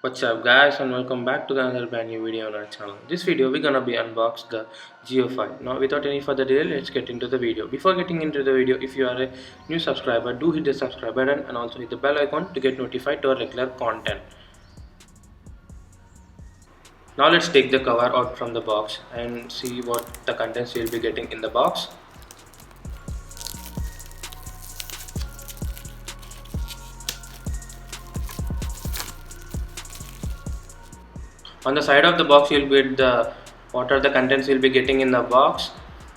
What's up guys, and welcome back to another brand new video on our channel. This video we're gonna be unbox the Geo5. Now without any further delay, let's get into the video. Before getting into the video, if you are a new subscriber, do hit the subscribe button and also hit the bell icon to get notified to our regular content. Now let's take the cover out from the box and see what the contents you'll be getting in the box. On the side of the box you'll get the what are the contents you'll be getting in the box,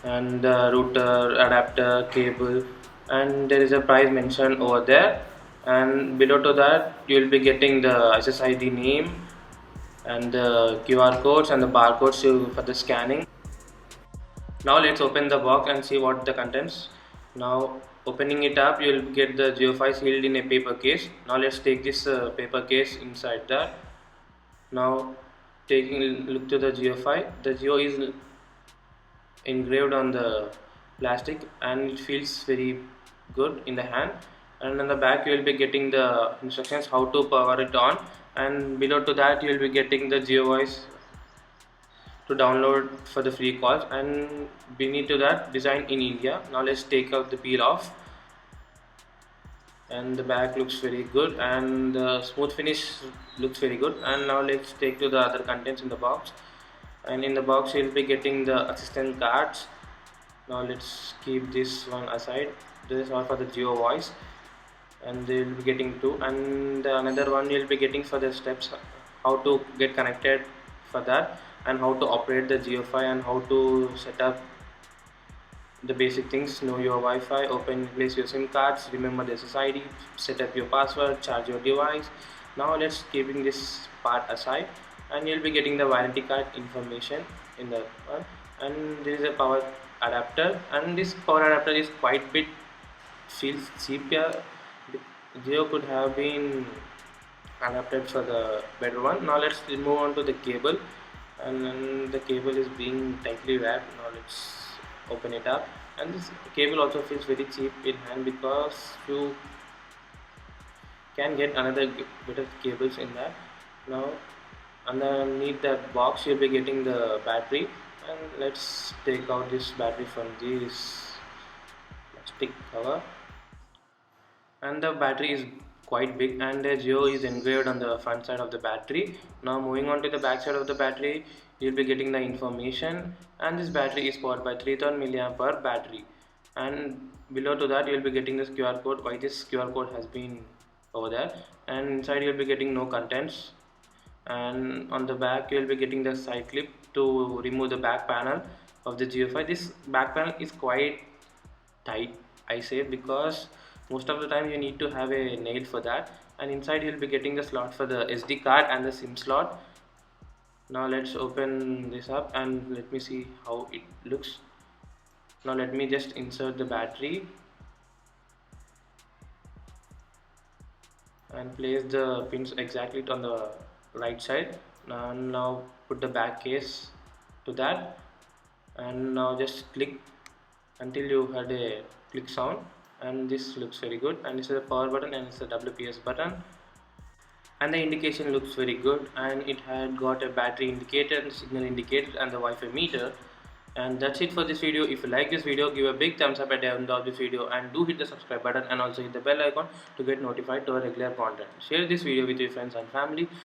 and the router, adapter, cable, and there is a price mentioned over there, and below to that you'll be getting the SSID name and the QR codes and the barcodes for the scanning. Now let's open the box and see what the contents. Now opening it up, you'll get the Geo5 sealed in a paper case. Now let's take this paper case inside that. Now taking a look to the Geo5, the Geo is engraved on the plastic and it feels very good in the hand, and on the back you will be getting the instructions how to power it on, and below to that you will be getting the GeoVoice to download for the free calls, and beneath to that design in India. Now let's take out the peel off, and the back looks very good and the smooth finish looks very good. And now let's take to the other contents in the box, and in the box you'll be getting the assistant cards. Now let's keep this one aside. This is all for the GeoVoice, and they'll be getting two, and another one you'll be getting for the steps how to get connected for that, and how to operate the Geo5, and how to set up the basic things: know your Wi-Fi, open place your SIM cards, remember the SSID, set up your password, charge your device. Now let's keeping this part aside, and you'll be getting the warranty card information in the one, and there is a power adapter, and this power adapter is quite bit feels cheap here. Geo could have been adapted for the better one. Now let's move on to the cable, and then the cable is being tightly wrapped. Now let's open it up, and this cable also feels very cheap in hand because you can get another better cables in that. Now underneath that box you'll be getting the battery, and let's take out this battery from this plastic cover, and the battery is quite big, and the Geo is engraved on the front side of the battery. Now moving on to the back side of the battery, you'll be getting the information, and this battery is powered by 3000 mAh battery, and below to that you'll be getting this QR code, why this QR code has been over there, and inside you'll be getting no contents, and on the back you'll be getting the side clip to remove the back panel of the Geo5. This back panel is quite tight, I say, because most of the time you need to have a nail for that, and inside you'll be getting the slot for the SD card and the SIM slot. Now let's open this up and let me see how it looks. Now let me just insert the battery and place the pins exactly on the right side. Now put the back case to that, and now just click until you heard a click sound, and this looks very good, and this is a power button and it's a WPS button, and the indication looks very good, and it had got a battery indicator and signal indicator and the Wi-Fi meter. And that's it for this video. If you like this video, give a big thumbs up at the end of this video, and do hit the subscribe button and also hit the bell icon to get notified to our regular content. Share this video with your friends and family.